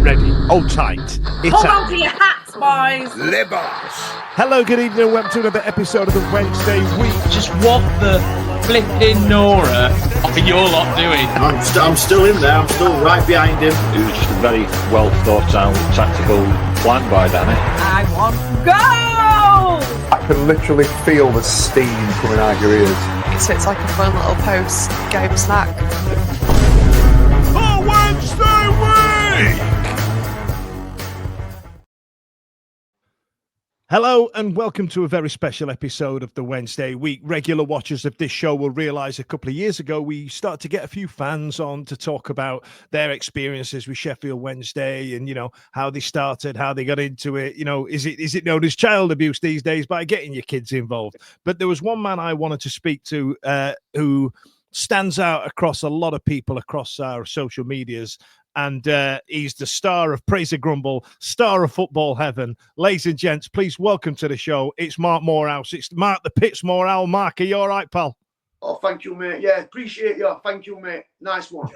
ready. Hold tight. Hold on to your hats, boys. Libos. Hello, good evening, and welcome to another episode of the Wednesday Week. Just what the flipping Nora are your lot doing? I'm still in there. I'm still right behind him. It was just a very well thought out tactical plan by Danny. I want to go! I can literally feel the steam coming out your ears. So it's like a fun little post-game snack. The Wednesday Week. Hello and welcome to a very special episode of the Wednesday Week. Regular watchers of this show will realise a couple of years ago we started to get a few fans on to talk about their experiences with Sheffield Wednesday and, you know, how they started, how they got into it. You know, is it known as child abuse these days by getting your kids involved? But there was one man I wanted to speak to who stands out across a lot of people across our social medias. And he's the star of Praise or Grumble, star of football heaven. Ladies and gents, please welcome to the show. It's Mark Moorhouse. It's Mark the Pitsmoor Owl. Mark, are you all right, pal? Oh, thank you, mate. Yeah, appreciate you. Thank you, mate. Nice one.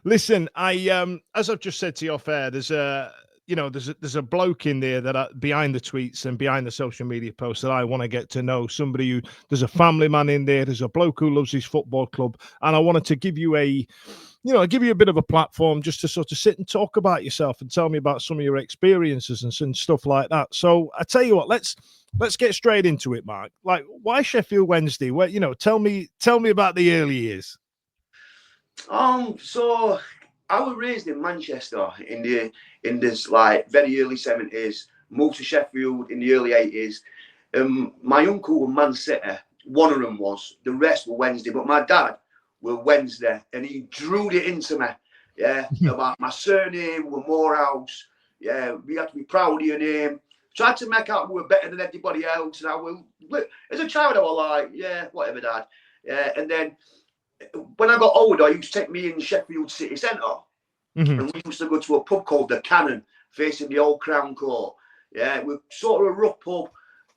Listen, I as I've just said to you off air, there's a bloke in there that behind the tweets and behind the social media posts that I want to get to know. Somebody who there's a family man in there. There's a bloke who loves his football club, and I wanted to give you a bit of a platform just to sort of sit and talk about yourself and tell me about some of your experiences and stuff like that. So I tell you what, let's get straight into it, Mark. Like, why Sheffield Wednesday? Well, tell me about the early years. So I was raised in Manchester in this like very early 70s. Moved to Sheffield in the early 80s. My uncle was Man City. One of them was. The rest were Wednesday. But my dad were Wednesday, and he drew it into me, about my surname, were Moorhouse, we had to be proud of your name, tried to make out we were better than everybody else, and I will, as a child I was like, whatever, Dad, and then when I got older, he used to take me in Sheffield City Centre, and we used to go to a pub called the Cannon, facing the old Crown Court, we sort of a rough pub.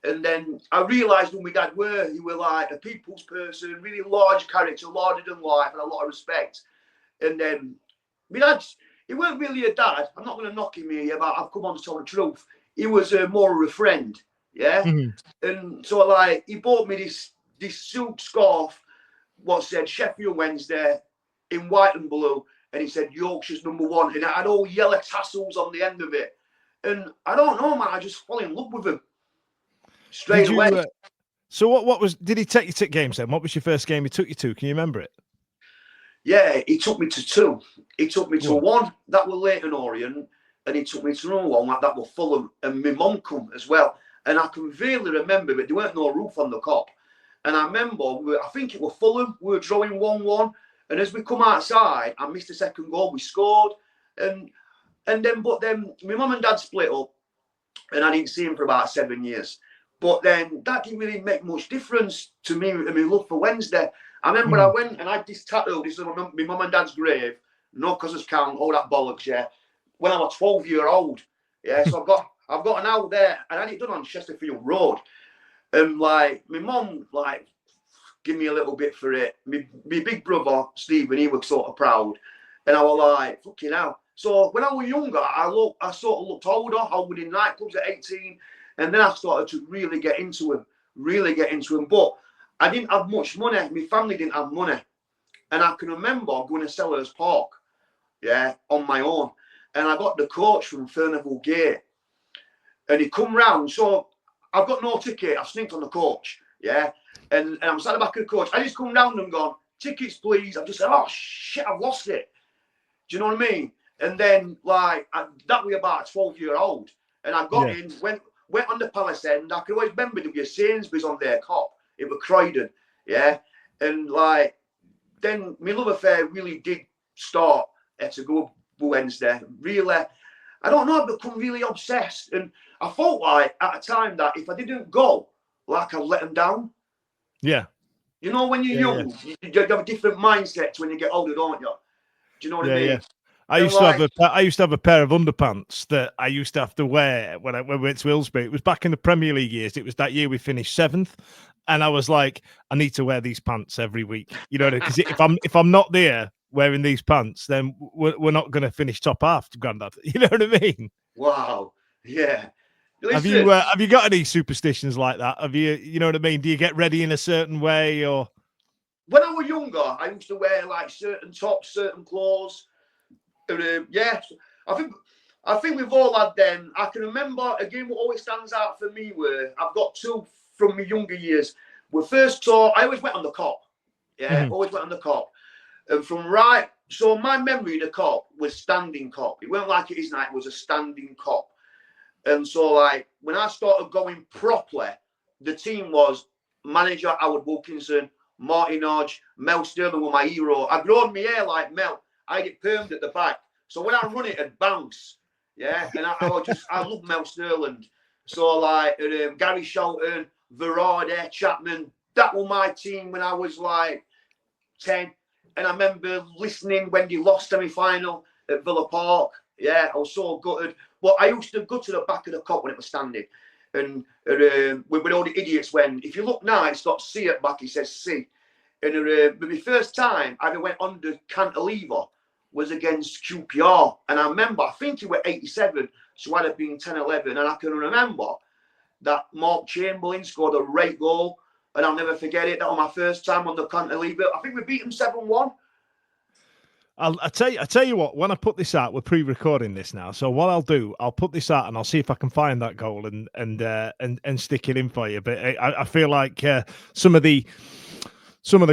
And then I realised when my dad he were like a people's person, really large character, larger than life, and a lot of respect. And then my dad, he weren't really a dad. I'm not going to knock him here, but I've come on to tell the truth. He was more of a friend, And so like he bought me this silk scarf, what said Sheffield Wednesday in white and blue, and he said Yorkshire's #1, and it had all yellow tassels on the end of it. And I don't know, man, I just fell in love with him. Straight away. So what was? Did he take you to games then? What was your first game he took you to? Can you remember it? Yeah, he took me to two. He took me to one that were Leyton Orient, and he took me to another one that were Fulham, and my mum come as well. And I can vaguely remember, but there weren't no roof on the cop. And I remember, I think it was Fulham. We were drawing 1-1, and as we come outside, I missed the second goal. We scored, but then my mum and dad split up, and I didn't see him for about 7 years. But then that didn't really make much difference to me and my love for Wednesday. I remember I went and I had this tattoo. This is my mum and dad's grave. No causes count, all that bollocks, when I was 12 years old. So I've got an out there, and I had it done on Chesterfield Road. And like my mum, like, give me a little bit for it. My big brother, Stephen, he was sort of proud. And I was like, fucking hell. So when I was younger, I sort of looked older. I was in nightclubs at 18. And then I started to really get into him. But I didn't have much money. My family didn't have money. And I can remember going to Sellers Park, on my own. And I got the coach from Furnivall Gate. And he come round. So I've got no ticket. I sneaked on the coach, And I'm sat at the back of the coach. I just come round and gone, tickets, please. I've just said, oh, shit, I've lost it. Do you know what I mean? And then, like, that was about 12 years old. And I got in, went on the Palace End. I can always remember there was Sainsbury's on their cop. It was Croydon, And like, then my love affair really did start to go Wednesday. Really, I don't know, I become really obsessed. And I felt like at a time that if I didn't go, like I'd let them down. Yeah. You know, when you're young, you have a different mindset to when you get older, don't you? Do you know what I mean? Yeah. I used to have a pair of underpants that I used to have to wear when we went to Hillsborough. It was back in the Premier League years. It was that year we finished 7th, and I was like, I need to wear these pants every week, because if I'm not there, wearing these pants, then we're not going to finish top half, Grandad. You know what I mean? Wow. Yeah. Listen, Have you got any superstitions like that? Have you know what I mean? Do you get ready in a certain way, or? when I was younger, I used to wear like certain tops, certain clothes. Yeah, I think we've all had them. I can remember again. What always stands out for me were I've got two from my younger years. We first saw. I always went on the cop. Yeah, always went on the cop. And so my memory of the cop was standing cop. It wasn't like it is now. It was a standing cop. And so like when I started going properly, the team was manager Howard Wilkinson, Martin Hodge, Mel Sterling were my hero. I grown my hair like Mel. I get permed at the back. So when I run it'd bounce. Yeah. And I love Mel Sterling. So like Gary Shelton, Verade, Chapman, that were my team when I was like 10. And I remember listening when they lost semi-final at Villa Park. Yeah, I was so gutted. But I used to go to the back of the cop when it was standing. And with all the idiots when, if you look now, it's got C at back, it says C. And but my first time I ever went under cantilever was against QPR. And I remember, I think it was 87, so I'd have been 10, 11. And I can remember that Mark Chamberlain scored a great goal. And I'll never forget it. That was my first time on the cantilever. I think we beat them 7-1. I tell you what, when I put this out, we're pre-recording this now. So what I'll do, I'll put this out and I'll see if I can find that goal and stick it in for you. But I feel like some of the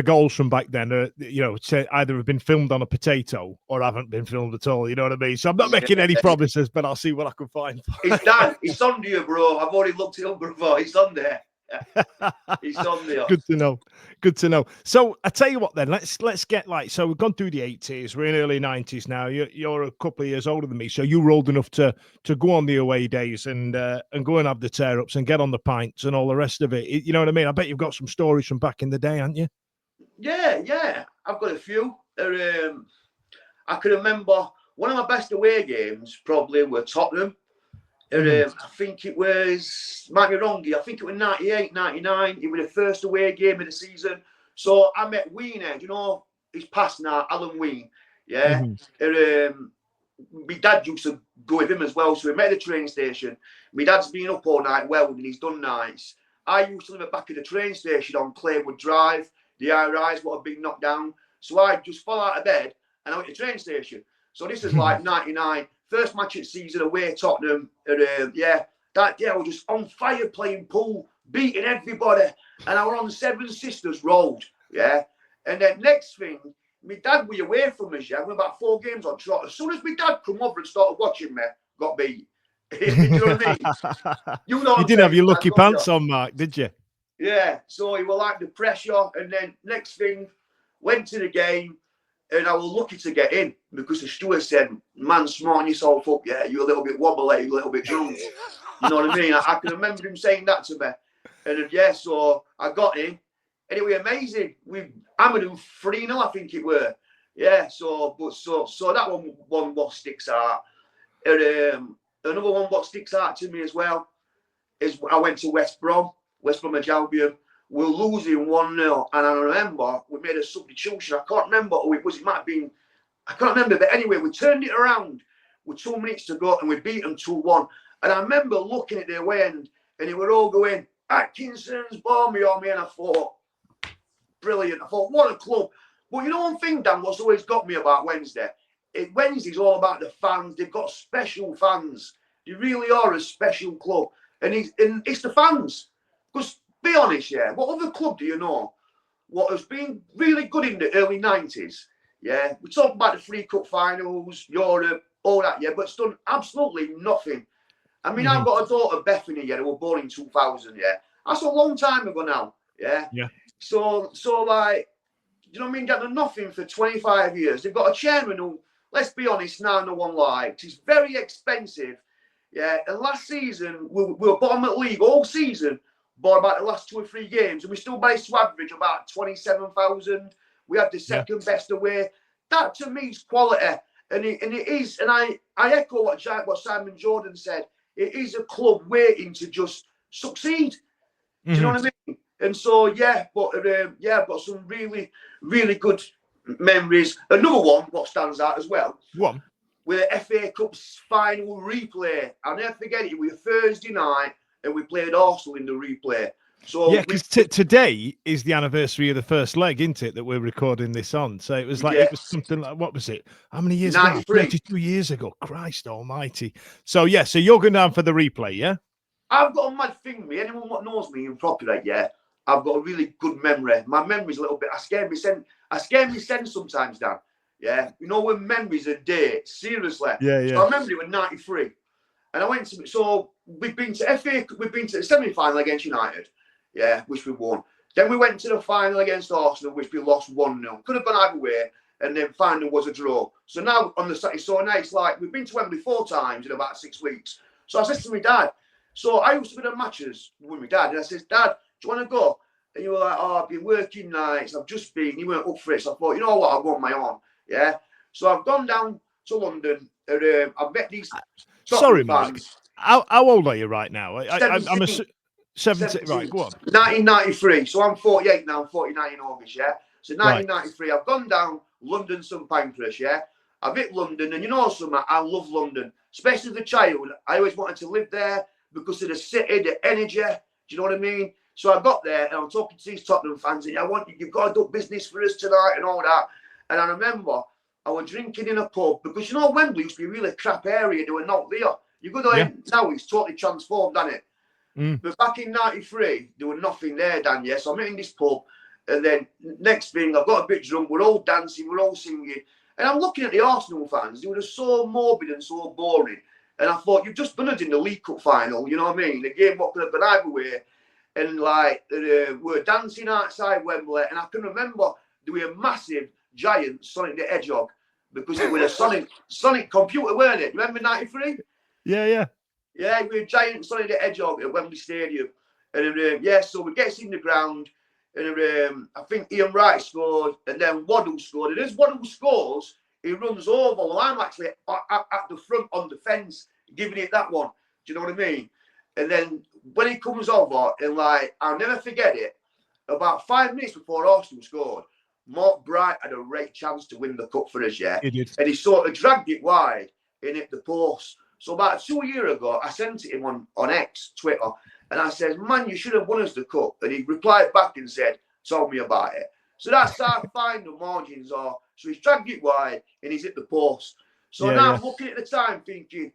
goals from back then are, either have been filmed on a potato or haven't been filmed at all. You know what I mean? So I'm not making any promises, but I'll see what I can find. It's done. It's on there, bro. I've already looked it up before. It's on there. He's on there. Good to know. So I tell you what, then let's get so we've gone through the 80s. We're in early 90s now. You're a couple of years older than me, so you were old enough to go on the away days and go and have the tear ups and get on the pints and all the rest of it. You know what I mean? I bet you've got some stories from back in the day, haven't you? Yeah. I've got a few. I can remember one of my best away games probably were Tottenham. I think it was, might be wrong, I think it was 98, 99. It was the first away game of the season. So I met Wiener, he's passed now, Alan Ween. Yeah. My dad used to go with him as well. So we met at the train station. My dad's been up all night welding, he's done nights. I used to live at the back of the train station on Claywood Drive. The high-rise would have been knocked down. So I just fell out of bed and I went to the train station. So this is like 99. First match of the season away, Tottenham. That day I was just on fire playing pool, beating everybody. And I was on Seven Sisters Road. Yeah. And then next thing, my dad was away from us. Yeah, we were about 4 games on trot. As soon as my dad come over and started watching me, got beat. You know what I mean? You didn't have your lucky pants on, Mark, did you? Yeah. So he was like the pressure. And then next thing, went to the game. And I was lucky to get in because the steward said, man, smarten yourself up. Yeah, you're a little bit wobbly, you're a little bit drunk. You know what I mean? I can remember him saying that to me. And so I got in. And it was amazing. We hammered them 3-0, I think it were. Yeah, so that one what sticks out. And another one what sticks out to me as well is I went to West Bromwich Albion. We're losing 1-0, and I remember we made a substitution. I can't remember who it was. It might have been, I can't remember. But anyway, we turned it around with 2 minutes to go, and we beat them 2-1. And I remember looking at the away end, and they were all going, Atkinson's ball me on me, and I thought, brilliant. I thought, what a club. But you know one thing, Dan, what's always got me about Wednesday? Wednesday's all about the fans. They've got special fans. They really are a special club. And it's the fans. Because be honest, yeah. What other club do you know? What has been really good in the early 90s? Yeah, we talk about the 3 Cup finals, Europe, all that, yeah, but it's done absolutely nothing. I mean, I've got a daughter, Bethany, yeah, who was born in 2000, yeah. That's a long time ago now, yeah. So like, you know what I mean? They've done nothing for 25 years. They've got a chairman who, let's be honest, now no one likes. He's very expensive, yeah. And last season, we were bottom of the league all season. But about the last 2 or 3 games, and we still managed to average about 27,000. We had the second best away. That to me is quality, and it is. And I echo what Simon Jordan said. It is a club waiting to just succeed. Do you know what I mean? And so I've got some really, really good memories. Another one, what stands out as well, One. with the FA Cup final replay. I'll never forget it. We were Thursday night and we played Arsenal in the replay. So Yeah, because today is the anniversary of the first leg, isn't it, that we're recording this on? So it was like, it was something like, what was it? How many years ago? 32 years ago. Christ almighty. So, yeah, so you're going down for the replay, yeah? I've got a mad thing, me. Anyone what knows me in properly, yeah, I've got a really good memory. My memory's a little bit, I scare me sense sometimes, Dan. Yeah, you know, when memories are dates, seriously. Yeah. So I remember it was 93. And I went to, so we've been to the semi-final against United, yeah, which we won. Then we went to the final against Arsenal, which we lost 1-0. Could have gone either way, and then final was a draw. So now on the Saturday, so now it's like we've been to Wembley 4 times in about 6 weeks. So I said to my dad, so I used to be at matches with my dad, and I said, Dad, do you want to go? And you were like, oh, I've been working nights, I've just been, you weren't up for it. So I thought, you know what, I'll go on my own, yeah. So I've gone down to London, and I've met these. Sorry, Mark. How old are you right now? I'm 17. Right, go on. 1993. So I'm 48 now. I'm 49 in August, yeah? So 1993, I've gone down London St Pancras, yeah? I've hit London, and you know something, I love London. Especially as a child, I always wanted to live there because of the city, the energy. Do you know what I mean? So I got there, and I'm talking to these Tottenham fans, and you've got to do business for us tonight and all that. And I remember I was drinking in a pub because, you know, Wembley used to be a really crap area. They were not there. You go there now, it's totally transformed, hasn't it? But back in 93, there was nothing there, Dan, yeah? So I'm in this pub, and then next thing, I've got a bit drunk, we're all dancing, we're all singing, and I'm looking at the Arsenal fans, they were just so morbid and so boring, and I thought, you've just done it in the League Cup final, you know what I mean? The game what could have gone either way, and like, we're dancing outside Wembley, and I can remember there were a massive, giant Sonic the Hedgehog, because it was a Sonic computer, weren't it? Remember 93? Yeah. Yeah, we were giant Sonic the Hedgehog at Wembley Stadium. And so we get in the ground, and I think Ian Wright scored, and then Waddle scored. And as Waddle scores, he runs over. Well, I'm actually at the front on the fence, giving it that one. Do you know what I mean? And then when he comes over, and like, I'll never forget it, about 5 minutes before Arsenal scored, Mark Bright had a great chance to win the cup for us, yeah? He did. And he sort of dragged it wide and hit the post. So about 2 years ago, I sent it him on X, Twitter, and I said, man, you should have won us the cup. And he replied back and said, tell me about it. So that's how fine the margins are. So he's dragged it wide and he's hit the post. So now I'm looking at the time thinking,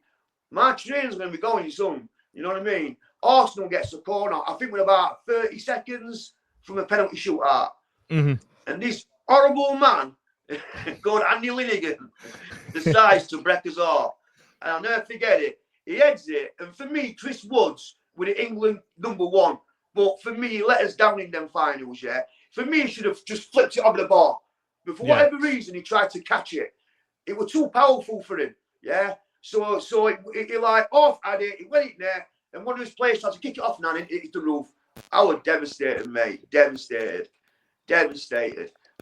my train's going to be going soon. You know what I mean? Arsenal gets the corner. I think we're about 30 seconds from a penalty shootout. And this horrible man called Andy Linnigan decides to break us off. And I'll never forget it. He heads it. And for me, Chris Woods with England #1. But for me, he let us down in them finals, yeah? For me, he should have just flipped it over the bar. But for whatever reason, he tried to catch it. It was too powerful for him, yeah? So he like off at it. He went in there. And one of his players tried to kick it off now and it hit the roof. I was devastated, mate. Devastated.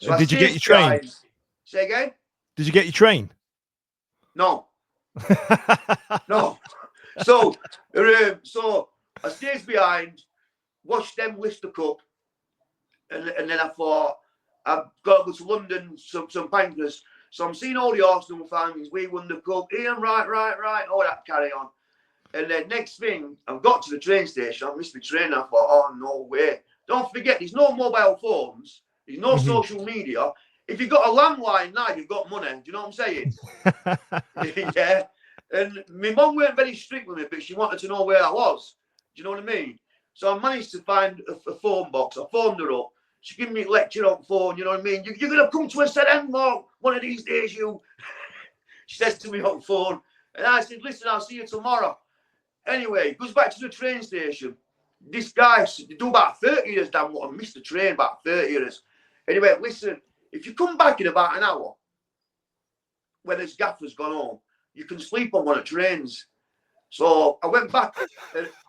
So did you get your train? Say again? Did you get your train? No. No. So I stays behind, watched them lift the cup, and then I thought, I've got to go to London, some Pancras. So I'm seeing all the Arsenal fans, we won the cup, Ian, right, all that carry on. And then next thing, I've got to the train station, I missed my train, I thought, oh, no way. Don't forget, there's no mobile phones, there's no social media. If you've got a landline now, you've got money. Do you know what I'm saying? Yeah. And my mum weren't very strict with me, but she wanted to know where I was. Do you know what I mean? So I managed to find a phone box. I phoned her up. She gave me a lecture on phone. You know what I mean? You're going to come to us at Mark, one of these days, you. She says to me on phone. And I said, listen, I'll see you tomorrow. Anyway, goes back to the train station. This guy, they do about 30 years, damn what, I missed the train, about 30 years. Anyway, listen, if you come back in about an hour, when this gaffer's gone home, you can sleep on one of the trains. So I went back.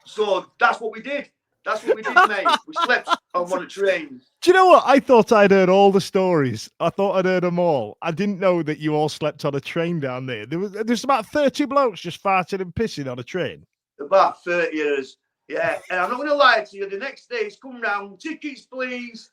So that's what we did. That's what we did, mate. We slept on one of the trains. Do you know what? I thought I'd heard all the stories. I thought I'd heard them all. I didn't know that you all slept on a train down there. There's about 30 blokes just farting and pissing on a train. About 30 years. Yeah. And I'm not going to lie to you. The next day, it's come round. Tickets, please.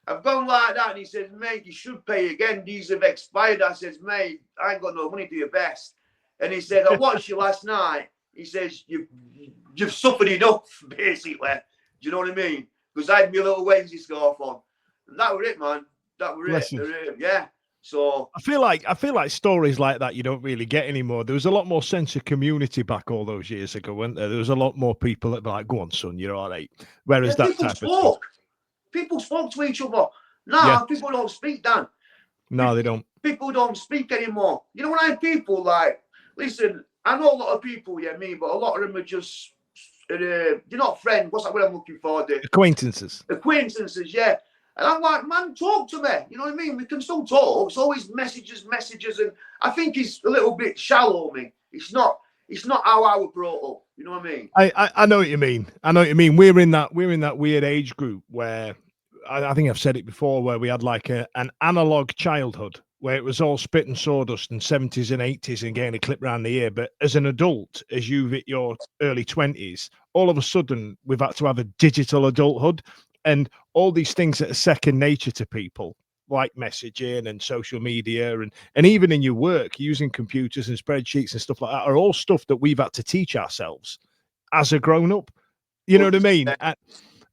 I've gone like that. And he says, mate, you should pay again. These have expired. I says, mate, I ain't got no money, do your best. And he said, I watched you last night. He says, you've suffered enough, basically. Do you know what I mean? Because I had my little Wednesday scarf on. And that were it, man. That were it. Yeah. So I feel like stories like that you don't really get anymore. There was a lot more sense of community back all those years ago, weren't there? There was a lot more people that were like, "Go on, son, you're all right." Whereas that people type spoke. of People spoke to each other. Now people don't speak, Dan. No, they don't. People don't speak anymore. You know, when I have people like, listen, I know a lot of people, me, but a lot of them are just, they're not friends. What's that word I'm looking for? Acquaintances, yeah. And I'm like, man, talk to me. You know what I mean? We can still talk. It's always messages, and I think it's a little bit shallow, me. It's not how I was brought up. You know what I mean? I know what you mean. We're in that weird age group where I think I've said it before, where we had like an analog childhood where it was all spit and sawdust and 70s and 80s and getting a clip round the ear. But as an adult, as you've hit your early 20s, all of a sudden we've had to have a digital adulthood. And all these things that are second nature to people, like messaging and social media, and even in your work, using computers and spreadsheets and stuff like that, are all stuff that we've had to teach ourselves as a grown-up. You know what I mean?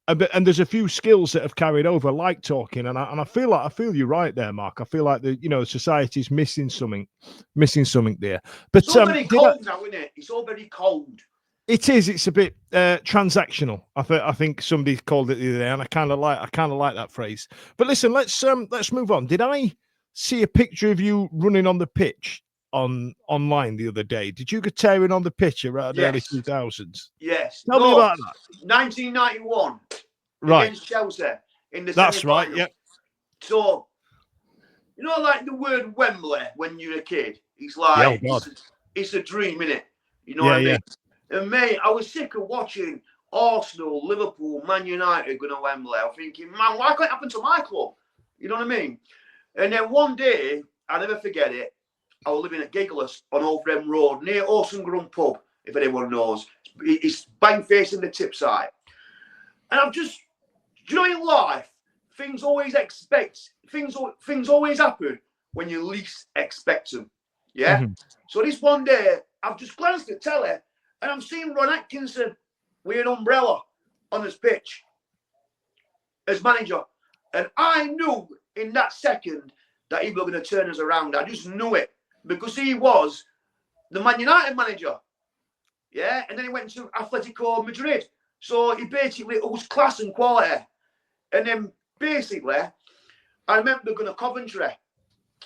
And there's a few skills that have carried over, like talking. And I feel you're right there, Mark. I feel like society's missing something there. But it's all very cold now, isn't it? It's all very cold. It is. It's a bit transactional. I think somebody called it the other day, and I kind of like that phrase. But listen, let's move on. Did I see a picture of you running on the pitch online the other day? Did you get tearing on the pitch around the early 2000s? Yes. Tell me about that. 1991. Right. Against Chelsea in the That's right. semi-final. Yep. So, like the word Wembley when you're a kid, it's like it's a dream, innit? You know what I mean? And mate, I was sick of watching Arsenal, Liverpool, Man United going to Wembley. I'm thinking, man, why can't it happen to my club? You know what I mean? And then one day, I'll never forget it, I was living at Gigglers on Old Rem Road, near Orson Grun Pub, if anyone knows. It's bang facing the tip side. And I'm just, in life, things always happen when you least expect them. Yeah? Mm-hmm. So this one day, I've just glanced at telly, and I'm seeing Ron Atkinson with an umbrella on his pitch as manager. And I knew in that second that he was going to turn us around. I just knew it because he was the Man United manager. Yeah. And then he went to Atletico Madrid. So he basically, it was class and quality. And then basically, I remember going to Coventry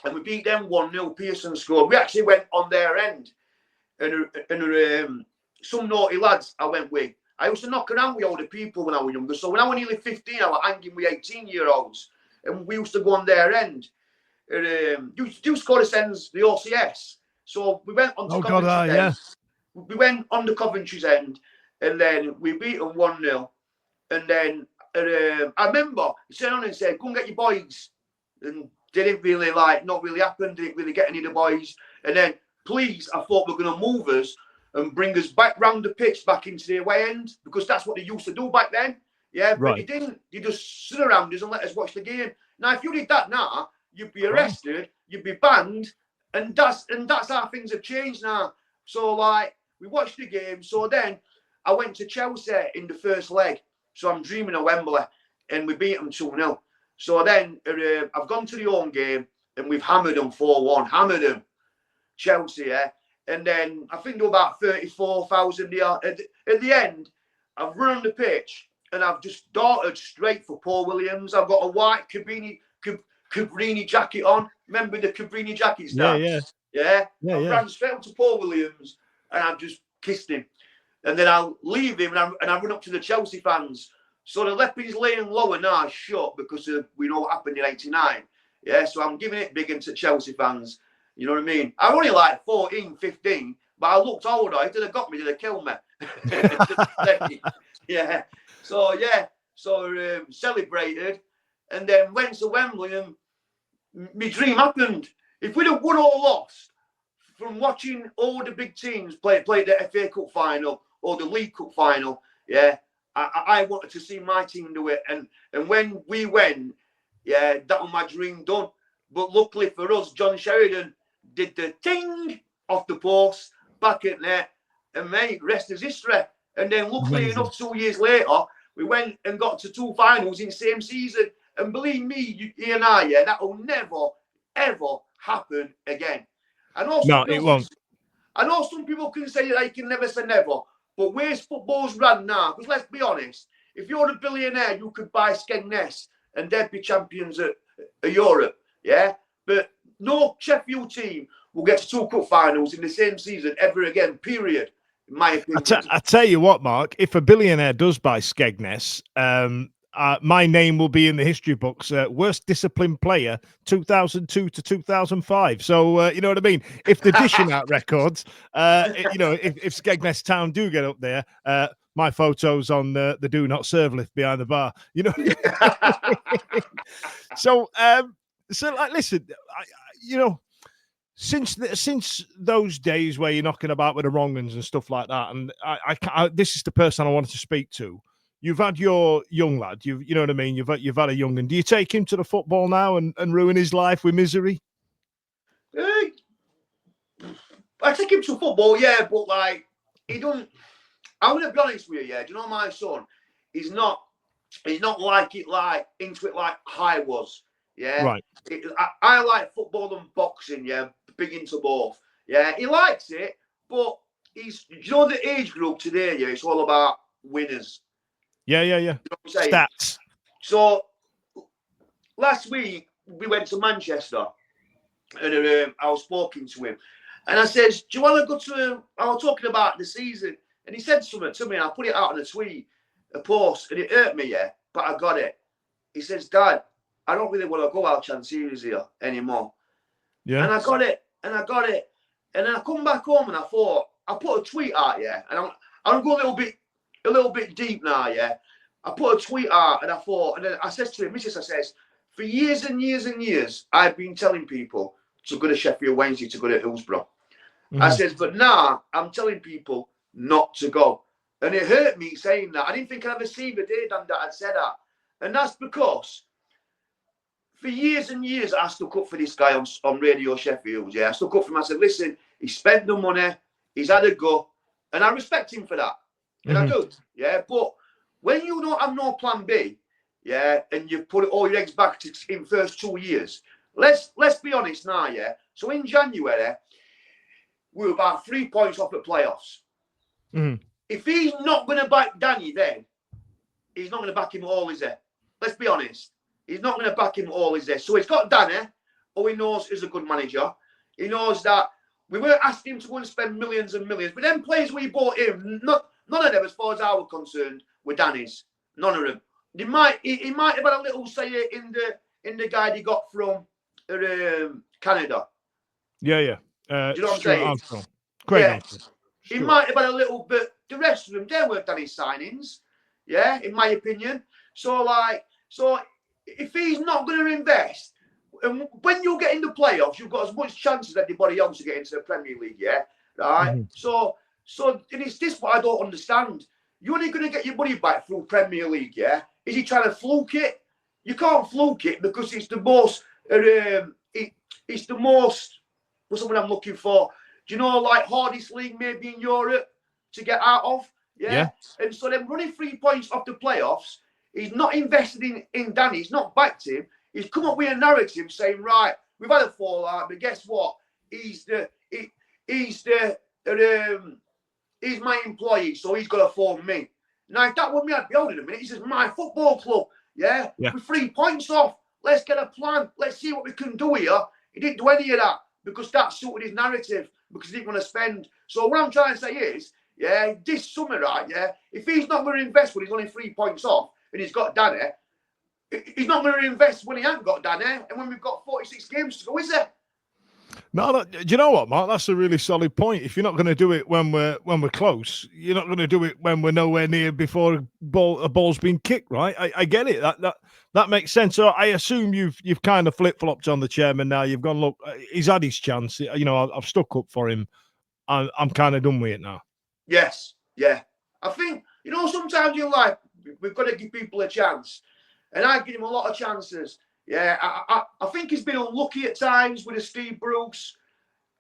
and we beat them 1-0. Pearson scored. We actually went on their end. And some naughty lads I went with. I used to knock around with older people when I was younger. So when I was nearly 15, I was hanging with 18-year-olds. And we used to go on their end. You scored us ends, the OCS. So we went on to Coventry's end. We went on the Coventry's end. And then we beat them 1-0. And then I remember he sat on and said, go and get your boys. And didn't really not really happen. Didn't really get any of the boys. And then please, I thought we were going to move us and bring us back round the pitch, back into the away end, because that's what they used to do back then. Yeah, but they didn't. You just sit around us and let us watch the game. Now, if you did that now, you'd be arrested, you'd be banned, and that's how things have changed now. So, we watched the game. So then I went to Chelsea in the first leg. So I'm dreaming of Wembley, and we beat them 2-0. So then I've gone to the home game, and we've hammered them 4-1. Hammered them. Chelsea, yeah. And then I think there were about 34,000 there. At the end, I've run on the pitch and I've just darted straight for Paul Williams. I've got a white Cabrini jacket on. Remember the Cabrini jackets now? Yeah. I ran straight up to Paul Williams and I've just kissed him. And then I'll leave him and I run up to the Chelsea fans. So the Leppings Lane lower now is shut because we know what happened in '89. Yeah, so I'm giving it big into Chelsea fans. You know what I mean? I'm only 14, 15, but I looked older. If they'd have got me, they'd have killed me. Yeah. So celebrated and then went to Wembley and my dream happened. If we'd have won or lost from watching all the big teams play the FA Cup final or the League Cup final, yeah, I wanted to see my team do it. And when we went, yeah, that was my dream done. But luckily for us, John Sheridan did the ting off the post, back at net, and mate, rest is history. And then luckily enough, 2 years later, we went and got to 2 finals in the same season. And believe me, you and I, yeah, that will never, ever happen again. I know it won't. I know some people can say that I can never say never, but where's football's run now? Because let's be honest, if you're a billionaire, you could buy Skegness and they'd be champions of Europe, yeah? But no Sheffield team will get to 2 cup finals in the same season ever again, period, in my opinion. I tell you what, Mark, if a billionaire does buy Skegness, my name will be in the history books, worst disciplined player 2002 to 2005. So you know what I mean? If they're dishing out records, you know, if Skegness Town do get up there, my photos on the do not serve lift behind the bar, you know. So like, listen, you know, since those days where you're knocking about with the wrong uns and stuff like that, and this is the person I wanted to speak to. You've had your young lad, you know what I mean? You've had a young one. Do you take him to the football now and ruin his life with misery? I take him to football, yeah, but like he don't. I'm gonna be honest with you, yeah. Do you know my son? He's not like into it like I was, yeah. Right. I like football and boxing, yeah. Big into both, yeah. He likes it, but you know the age group today, yeah. It's all about winners. Yeah. You know what I'm saying? Stats. So last week we went to Manchester, and I was talking to him, and I says, "Do you want to go to?" I was talking about the season, and he said something to me, and I put it out on a post, and it hurt me, yeah, but I got it. He says, "Dad, I don't really want to go out Chanceries here anymore." Yeah. And I got it, and then I come back home, and I thought I put a tweet out, yeah, and I'm going a little bit deep now, yeah. I put a tweet out, and I thought, and then I says to him, I says, for years and years and years, I've been telling people to go to Sheffield Wednesday, to go to Hillsborough. Mm-hmm. I says, but now I'm telling people not to go. And it hurt me saying that. I didn't think I'd ever see the day, Dan, that I'd said that. And that's because for years and years, I stuck up for this guy on Radio Sheffield, yeah. I stuck up for him. I said, listen, he spent the money, he's had a go, and I respect him for that. And I do, yeah. But when you don't have no plan B, yeah, and you've put all your eggs back in first 2 years, let's be honest now, yeah. So in January, we were about 3 points off at playoffs. Mm-hmm. If he's not going to back Danny, then he's not going to back him all, is he? Let's be honest. He's not going to back him all, is he? So he's got Danny, who he knows is a good manager. He knows that we weren't asking him to go and spend millions and millions. But then players we bought him, none of them, as far as I was concerned, were Danny's. None of them. He might have had a little say in the guy he got from Canada. Yeah. Do you know what I'm saying? Great answer. He might have had a little bit. The rest of them, they weren't Danny's signings. Yeah, in my opinion. So if he's not going to invest, and when you get in the playoffs, you've got as much chance as anybody else to get into the Premier League. Yeah, right. Mm-hmm. So and it's this what I don't understand. You're only going to get your money back through Premier League, yeah? Is he trying to fluke it? You can't fluke it because it's the most. It's the most. What's the one I'm looking for? Do you know, like hardest league maybe in Europe to get out of? Yeah. And so then running 3 points off the playoffs, he's not invested in Danny. He's not backed him. He's come up with a narrative saying, right, we've had a fallout, but guess what? He's my employee, so he's got to phone me. Now, if that were me, I'd be holding a minute. He says, my football club, yeah? With 3 points off. Let's get a plan. Let's see what we can do here. He didn't do any of that because that suited his narrative because he didn't want to spend. So what I'm trying to say is, yeah, this summer, right, yeah, if he's not going to invest when he's only 3 points off and he's got Danny, he's not going to invest when he hasn't got Danny and when we've got 46 games to go, is there? No, do you know what, Mark? That's a really solid point. If you're not going to do it when we're close, you're not going to do it when we're nowhere near before a ball's been kicked, right? I get it. That makes sense. So I assume you've kind of flip-flopped on the chairman now. You've gone, look, he's had his chance. You know, I've stuck up for him. I'm kind of done with it now. Yes, yeah. I think, sometimes in life, we've got to give people a chance. And I give him a lot of chances. Yeah, I think he's been unlucky at times with a Steve Bruce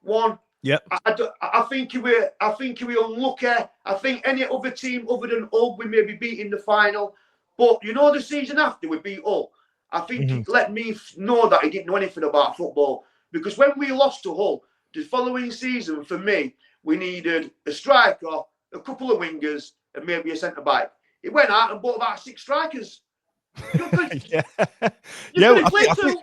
one. Yep. I think he were unlucky. I think any other team other than Hull, we maybe beat in the final. But you know, the season after we beat Hull, I think he let me know that he didn't know anything about football. Because when we lost to Hull, the following season, for me, we needed a striker, a couple of wingers, and maybe a centre back. He went out and bought about 6 strikers. Yeah, I think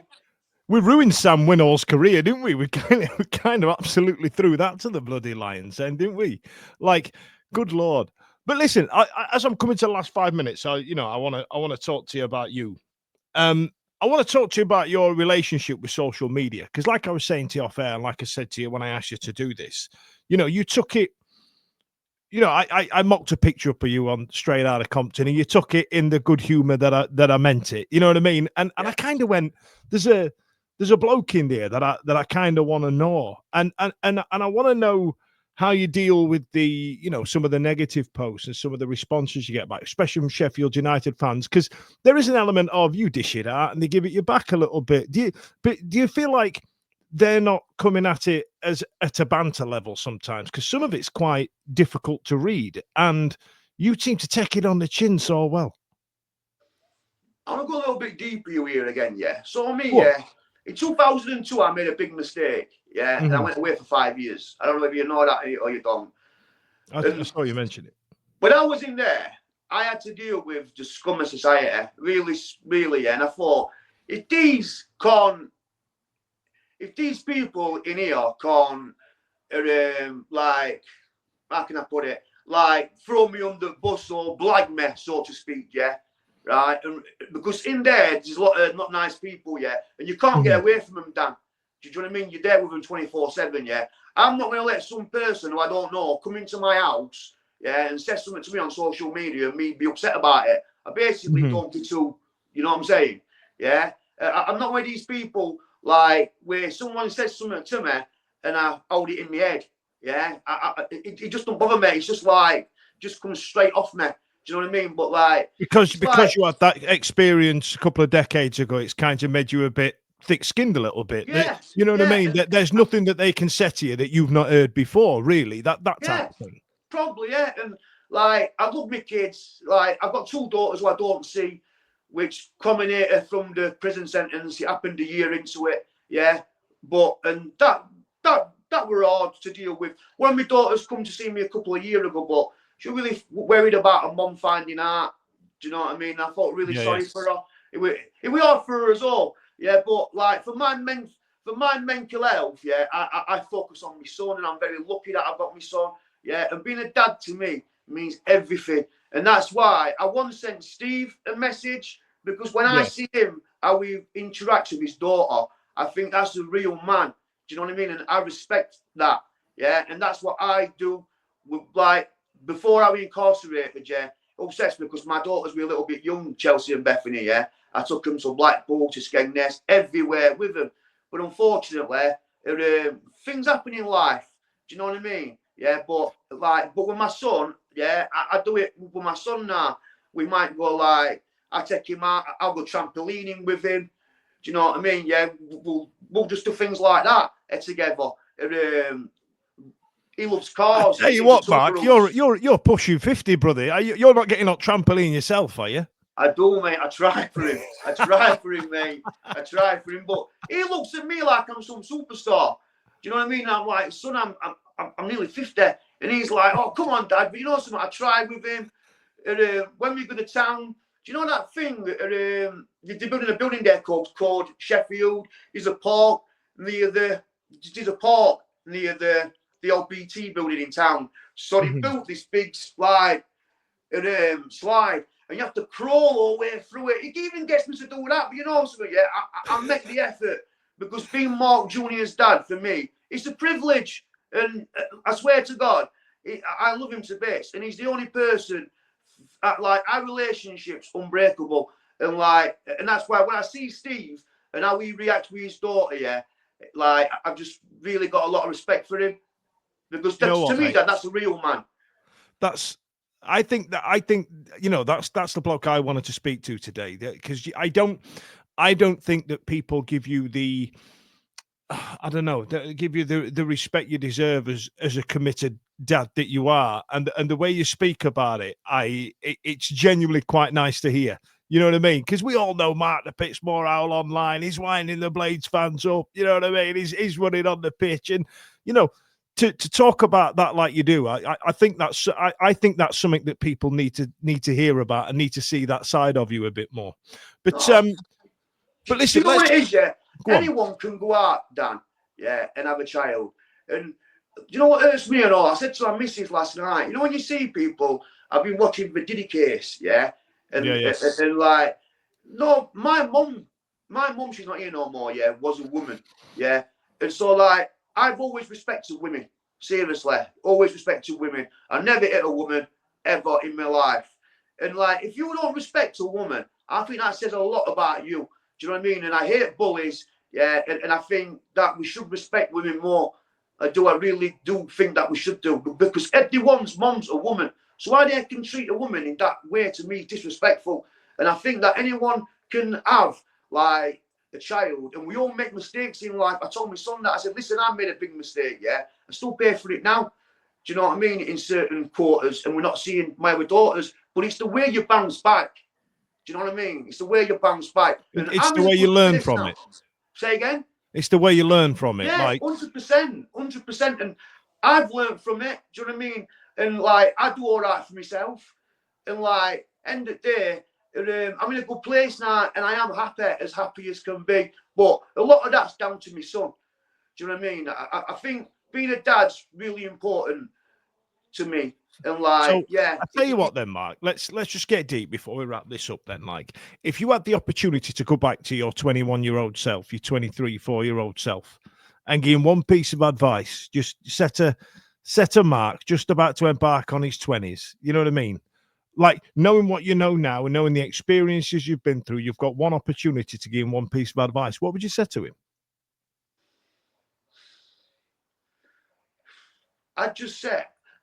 we ruined Sam Winnall's career, didn't we? We kind of absolutely threw that to the bloody Lions, then, didn't we? Like, good Lord. But listen, as I'm coming to the last 5 minutes, I want to talk to you about you. I want to talk to you about your relationship with social media, because, like I was saying to you off air, and like I said to you when I asked you to do this, you took it. I mocked a picture up of you on Straight Outta Compton, and you took it in the good humor that I meant it. You know what I mean? And I kind of went, there's a bloke in there that I kind of want to know, and I want to know how you deal with the some of the negative posts and some of the responses you get back, especially from Sheffield United fans, because there is an element of you dish it out and they give it you back a little bit. Do you feel like they're not coming at it as at a banter level sometimes, because some of it's quite difficult to read, and you seem to take it on the chin so well? I'm gonna go a little bit deeper here again, yeah. So me, What? yeah, in 2002 I made a big mistake, yeah, and I went away for 5 years. I don't know if you know that or you don't. I saw you mention it. When I was in there, I had to deal with the scum of society, really, yeah. And I thought, if these people in here can't, like, how can I put it, like, throw me under the bus or blag me, so to speak, yeah, right? And because in there, there's a lot of not nice people, yeah, and you can't get away from them, Dan. Do you know what I mean? You're there with them 24/7, yeah. I'm not going to let some person who I don't know come into my house, yeah, and say something to me on social media and me be upset about it. I basically don't get to, you know what I'm saying? Yeah. I'm not one of these people, like, where someone says something to me and I hold it in my head. Yeah. It just don't bother me. It's just like, just comes straight off me. Do you know what I mean? But like, because you had that experience a couple of decades ago, it's kind of made you a bit thick-skinned a little bit. Yeah, you know what I mean? There's nothing that they can say to you that you've not heard before, really. That type of thing. Probably, yeah. And like, I love my kids. Like, I've got 2 daughters who I don't see, which culminated from the prison sentence. It happened a year into it, yeah. But and that were hard to deal with. One of my daughters come to see me a couple of years ago, but she was really worried about her mum finding out. Do you know what I mean? I felt really sorry for her. It was hard for her as well. Yeah, but like for my mental health, yeah, I focus on my son, and I'm very lucky that I've got my son. Yeah, and being a dad to me means everything, and that's why I once sent Steve a message, because when I see him, how he interacts with his daughter, I think that's a real man. Do you know what I mean? And I respect that. Yeah, and that's what I do. With, like, before I was incarcerated, yeah, obsessed, because my daughters were a little bit young, Chelsea and Bethany, yeah. I took them to Blackpool, to Skegness, everywhere with them. But unfortunately, things happen in life. Do you know what I mean? Yeah, but with my son, yeah, I do it with my son now. We might go, like, I take him out, I'll go trampolining with him. Do you know what I mean? Yeah, we'll just do things like that together. He loves cars. Tell you what, Mark, you're pushing 50, brother. You're not getting on trampoline yourself, are you? I do, mate. I try for him. Mate. I try for him, but he looks at me like I'm some superstar. Do you know what I mean? I'm like, son, I'm nearly 50, and he's like, oh, come on, Dad. But you know something? I tried with him. When we go to town, do you know that thing? They're building a building there called Sheffield. There's a park near the old BT building in town. So they built this big slide. And you have to crawl all the way through it. It even gets me to do that, but you know something, yeah, I make the effort, because being Mark Jr.'s dad, for me, it's a privilege. And I swear to God, I love him to bits. And he's the only person, like, our relationship's unbreakable. And that's why when I see Steve and how he reacts with his daughter, yeah, like, I've just really got a lot of respect for him. Because to me, that's a real man. I think that's the bloke I wanted to speak to today, because I don't I don't think that people give you the, I don't know, give you the respect you deserve as a committed dad that you are, and the way you speak about it, it's genuinely quite nice to hear. You know what I mean? Because we all know Mark the Pitsmoor Owl online. He's winding the Blades fans up. You know what I mean? He's running on the pitch, and you know, to talk about that like you do, I think that's I think that's something that people need to hear about and need to see that side of you a bit more. But but listen, you know what it is, yeah. Anyone can go out, Dan, yeah, and have a child. And you know what hurts me and all? I said to my missus last night, you know, when you see people, I've been watching the Diddy case, yeah, and like, no, my mum, she's not here no more, yeah, was a woman, yeah, and so like, I've always respected women, seriously, always respected women. I never hit a woman ever in my life, and like, if you don't respect a woman, I think that says a lot about you. Do you know what I mean? And I hate bullies, yeah, and I think that we should respect women more. I really do think that we should do, because everyone's mom's a woman. So why they can treat a woman in that way, to me, is disrespectful. And I think that anyone can have, like, a child, and we all make mistakes in life. I told my son that. I said, listen, I made a big mistake, yeah? I still pay for it now. Do you know what I mean? In certain quarters, and we're not seeing my other daughters, but it's the way you bounce back. Do you know what I mean? It's the way you bounce back. And it's the way you learn from it. Say again? It's the way you learn from it. Yeah, like 100%. And I've learned from it. Do you know what I mean? And like, I do all right for myself. And like, end of the day, I'm in a good place now, and I am as happy as can be. But a lot of that's down to my son. Do you know what I mean? I think being a dad's really important to me. And like, so, yeah. I tell you what, then, Mark. Let's just get deep before we wrap this up. Then, like, if you had the opportunity to go back to your 21-year-old self, your 23, 4-year-old self, and give him one piece of advice, just set a mark, just about to embark on his 20s. You know what I mean? Like, knowing what you know now and knowing the experiences you've been through, you've got one opportunity to give him one piece of advice. What would you say to him?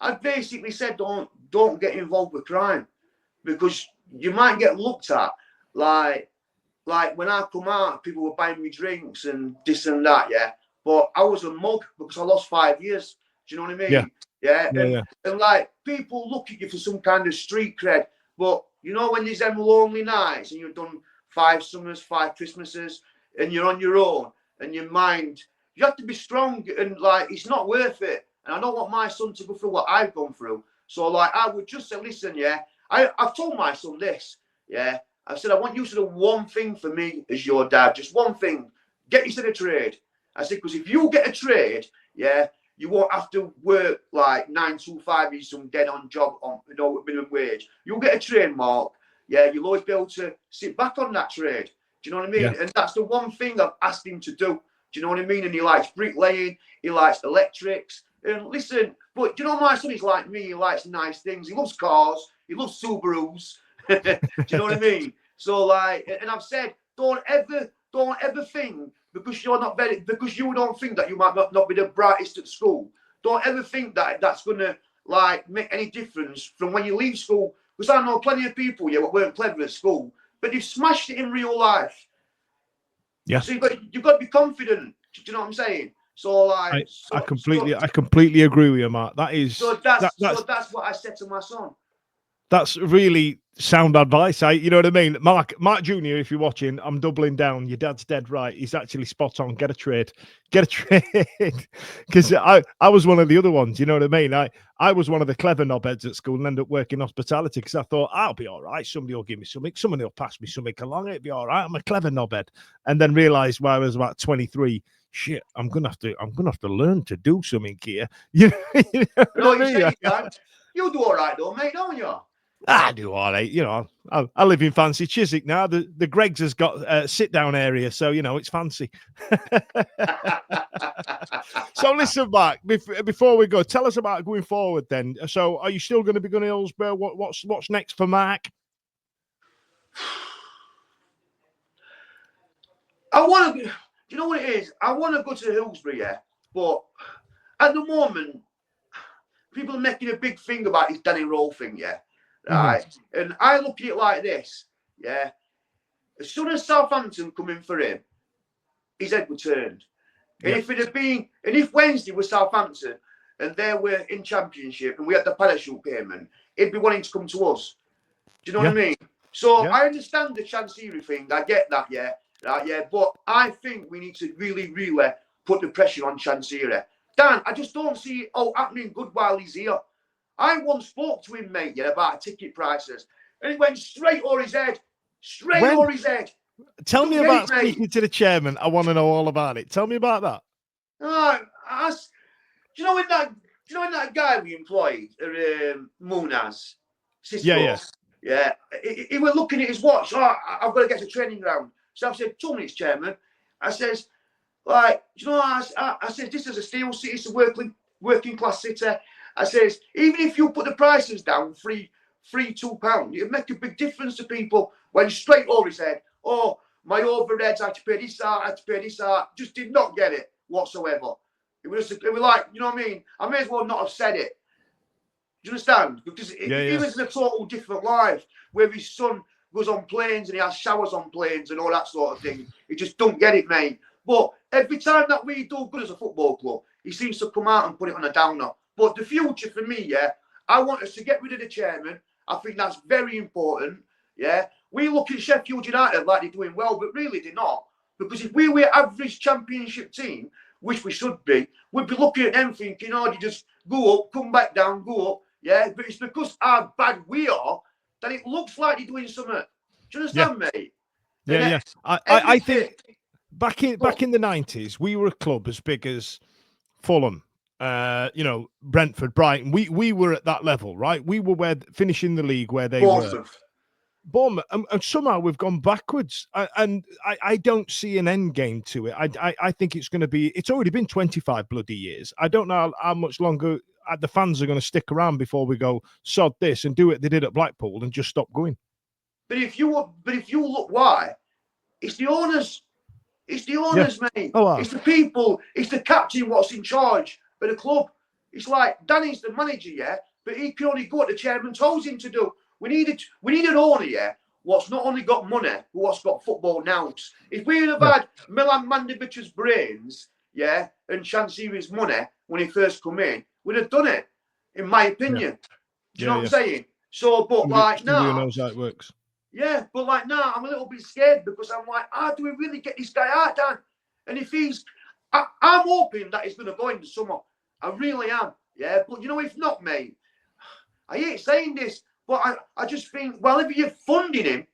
I basically said, don't get involved with crime, because you might get looked at like when I come out, people were buying me drinks and this and that, yeah. But I was a mug because I lost 5 years. Do you know what I mean? Yeah. And like, people look at you for some kind of street cred, but you know, when there's them lonely nights and you've done 5 summers, 5 Christmases, and you're on your own, and your mind, you have to be strong, and like, it's not worth it. And I don't want my son to go through what I've gone through. So, like, I would just say, listen, yeah, I've told my son this, yeah. I said, I want you to do one thing for me as your dad, just one thing. Get yourself a trade. I said, because if you get a trade, yeah, you won't have to work like 9 to 5 in some dead-on job on, you know, minimum wage. You'll get a trade, Mark. Yeah, you'll always be able to sit back on that trade. Do you know what I mean? Yeah. And that's the one thing I've asked him to do. Do you know what I mean? And he likes bricklaying. He likes electrics. And listen, but you know, my son is like me. He likes nice things. He loves cars. He loves Subarus. Do you know what I mean? So like, and I've said, don't ever think because you don't think that you might not be the brightest at school. Don't ever think that that's gonna like make any difference from when you leave school. Because I know plenty of people, yeah, that weren't clever at school, but they've smashed it in real life. Yeah. So you've got to be confident. Do you know what I'm saying? So like, I completely agree with you, Mark. That is that's what I said to my son. That's really sound advice. You know what I mean? Mark Jr., if you're watching, I'm doubling down. Your dad's dead right. He's actually spot on. Get a trade. Because I was one of the other ones, you know what I mean? I was one of the clever knobheads at school and ended up working hospitality because I thought, I'll be all right. Somebody will give me something. Somebody will pass me something along. It'll be all right. I'm a clever knobhead. And then realized when I was about 23, shit, I'm gonna have to learn to do something here. You know what I mean? You'll do all right though, mate, don't you? I do all right, you know. I live in fancy Chiswick now. The Greggs has got a sit-down area, so you know it's fancy. So listen, Mark. Before we go, tell us about going forward. Then, so are you still going to be going to Hillsborough? What's next for Mark? I want to. Do you know what it is? I want to go to Hillsborough, yeah. But at the moment, people are making a big thing about this Danny Roll thing, yeah. Right, and I look at it like this, yeah. As soon as Southampton come in for him, his head was turned. And if it had been, and if Wednesday was Southampton and they were in Championship and we had the parachute payment, he'd be wanting to come to us. Do you know what I mean? So I understand the Chancery thing. I get that, but I think we need to really, really put the pressure on Chancery. Dan, I just don't see it happening good while he's here. I once spoke to him, mate, about ticket prices, and it went straight over his head. Over his head. Tell me about speaking to the chairman. I want to know all about it. Tell me about that. Do you know when that guy we employed, Moorhouse? Yeah. He was looking at his watch. I've got to get to training ground. So I said, 2 minutes, chairman. I says, I says, this is a steel city, it's a working class city. I says, even if you put the prices down, £2, it'd make a big difference to people. Went straight over his head. Oh, my overheads, I had to pay this out, Just did not get it whatsoever. It was like, you know what I mean? I may as well not have said it. Do you understand? Because he was in a total different life where his son goes on planes and he has showers on planes and all that sort of thing. He just don't get it, mate. But every time that we do good as a football club, he seems to come out and put it on a downer. But the future for me, I want us to get rid of the chairman. I think that's very important. We look at Sheffield United like they're doing well, but really they're not. Because if we were average Championship team, which we should be, we'd be looking at them thinking, you just go up, come back down, go up. But it's because how bad we are that it looks like they're doing something. Do you understand, mate? I think back in the 90s, we were a club as big as Fulham, Brentford, Brighton. We were at that level, right? We were finishing the league where they were. Bournemouth, and somehow we've gone backwards, and I don't see an end game to it. I think it's going to be. It's already been 25 bloody years. I don't know how much longer the fans are going to stick around before we go sod this and do what they did at Blackpool and just stop going. But if you look, why? It's the owners. It's the owners, mate. It's the people. It's the captain. What's in charge of the club? It's like Danny's the manager, but he can only go what the chairman tells him to do. We need an owner, what's not only got money, but what's got football nous. If we had had Milan Mandevic's brains, and Chancery's money when he first come in, we'd have done it, in my opinion. Do you know what I'm saying? So, but like now, knows how it works. Yeah, but like now, I'm a little bit scared because I'm like, how do we really get this guy out, Dan? And if I'm hoping that he's going to go in the summer. I really am. But if not, mate, I hate saying this. But I just think, well, if you're funding him,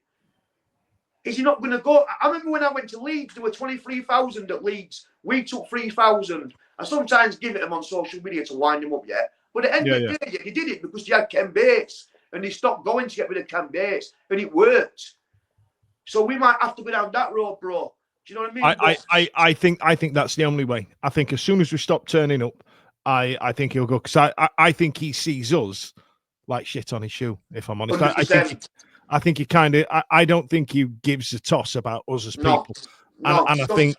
is he not going to go? I remember when I went to Leeds, there were 23,000 at Leeds. We took 3,000. I sometimes give it them on social media to wind him up, But at the end of the day, they did it because they had Ken Bates. And they stopped going to get rid of Ken Bates. And it worked. So we might have to go down that road, bro. Do you know what I mean? I think that's the only way. I think as soon as we stop turning up, I think he'll go. Because I think he sees us like shit on his shoe, if I'm honest. I think he kind of. I don't think he gives a toss about us as people, and I think,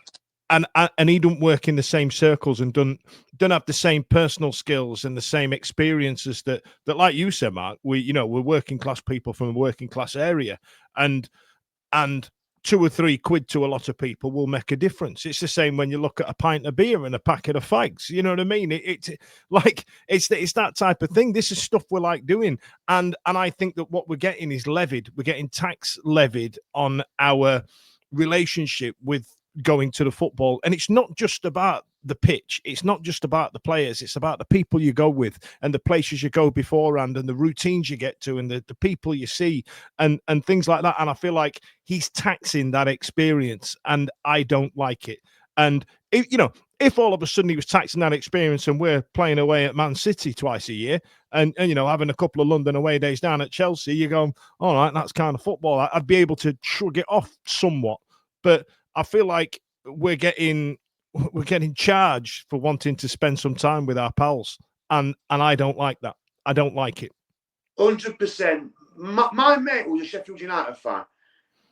and he don't work in the same circles and don't have the same personal skills and the same experiences that like you said, Mark. We're working class people from a working class area, and 2 or 3 quid to a lot of people will make a difference. It's the same when you look at a pint of beer and a packet of fags. You know what I mean? It's that type of thing. This is stuff we're like doing. And I think that what we're getting is levied. We're getting tax levied on our relationship with going to the football. And it's not just about the pitch. It's not just about the players. It's about the people you go with and the places you go beforehand and the routines you get to and the people you see and things like that. And I feel like he's taxing that experience and I don't like it. And if all of a sudden he was taxing that experience and we're playing away at Man City twice a year and having a couple of London away days down at Chelsea, you go, all right, that's kind of football. I'd be able to shrug it off somewhat. But I feel like we're getting charged for wanting to spend some time with our pals, and I don't like that. I don't like it. 100%. My mate was a Sheffield United fan.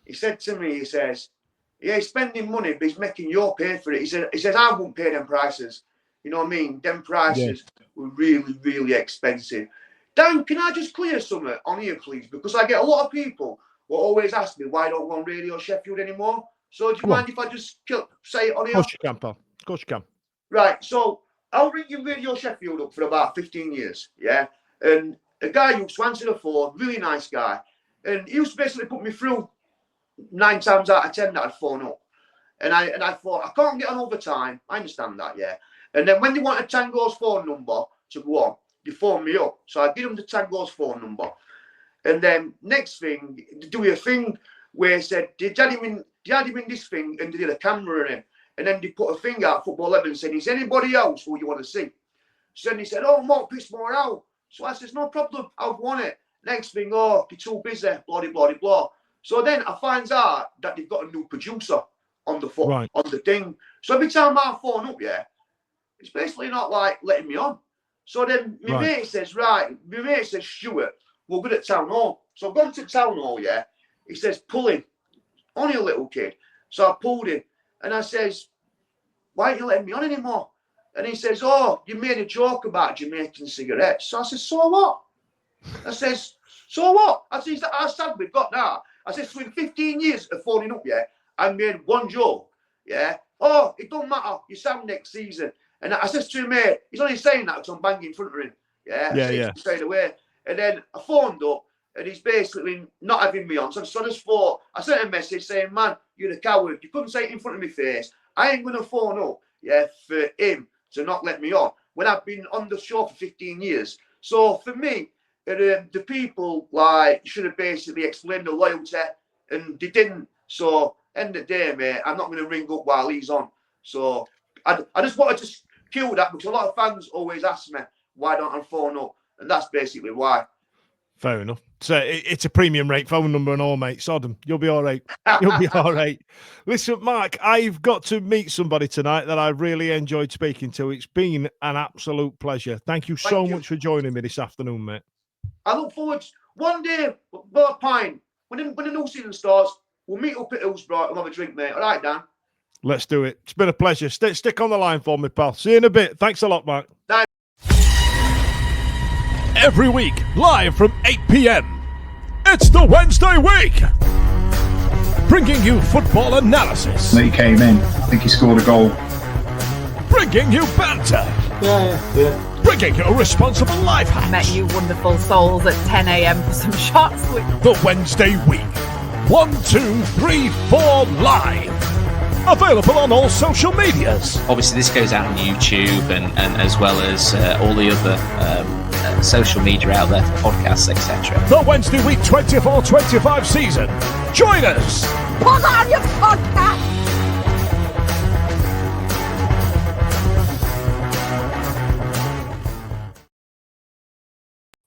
He said to me, he says, he's spending money, but he's making you pay for it. He says, I won't pay them prices. You know what I mean? Them prices were really, really expensive. Dan, can I just clear something on here, please? Because I get a lot of people will always ask me why I don't go on Radio Sheffield anymore. So do you mind if I just say it on here? Of course you can, pal. Of course you can. Right, so I was ringing Radio Sheffield up for about 15 years, yeah? And a guy used to answer the phone, really nice guy. And he used to basically put me through 9 times out of 10 that I'd phone up. And I thought, I can't get on overtime. I understand that, yeah. And then when they wanted Tango's phone number to go on, they phoned me up. So I give them the Tango's phone number. And then next thing, they do a thing where he said, did you win this thing? And they did a camera in. And then they put a thing out, Football 11, saying, is anybody else who you want to see? So then he said, oh, Mark Pitsmoor out. So I said, no problem, I've won it. Next thing, oh, they're too busy, blah, blah, blah, blah. So then I find out that they've got a new producer on the on the thing. So every time I phone up, yeah, it's basically not like letting me on. So then my mate says, Stuart, we're good at Town Hall. So I've gone to Town Hall, yeah. He says, pull him. Only a little kid. So I pulled him. And I says, why aren't you letting me on anymore? And he says, oh, you made a joke about Jamaican cigarettes. So I says, so what? I says, so what? I says, how sad we've got that. I says, so in 15 years of phoning up, yeah, I made one joke, yeah. Oh, it don't matter. You sound next season. And I says to him, mate, he's only saying that because I'm banging in front of him. Yeah. Straight away. And then I phoned up and he's basically not having me on. So I just thought, I sent a message saying, man, you're a coward. You couldn't say it in front of my face. I ain't going to phone up, yeah, for him to not let me on when I've been on the show for 15 years. So for me, the people like should have basically explained the loyalty and they didn't. So end of the day, mate, I'm not going to ring up while he's on. So I just wanted to kill that because a lot of fans always ask me, why don't I phone up? And that's basically why. Fair enough. So it's a premium rate phone number and all, mate. Sodom. You'll be all right. You'll be all right. Listen, Mark, I've got to meet somebody tonight that I really enjoyed speaking to. It's been an absolute pleasure. Thank you so much for joining me this afternoon, mate. I look forward to one day, Lord Pine, when the new season starts, we'll meet up at Hillsborough and have a drink, mate. All right, Dan? Let's do it. It's been a pleasure. Stick on the line for me, pal. See you in a bit. Thanks a lot, Mark. Every week, live from 8 p.m. It's the Wednesday Week. Bringing you football analysis. He came in. I think he scored a goal. Bringing you banter. Yeah. Bringing you responsible life hacks. Met you wonderful souls at 10 a.m. for some shots. The Wednesday Week. 1, 2, 3, 4 live. Available on all social medias. Obviously, this goes out on YouTube and as well as all the other social media out there for podcasts, etc. The Wednesday Week 24-25 season. Join us. Put on your podcast.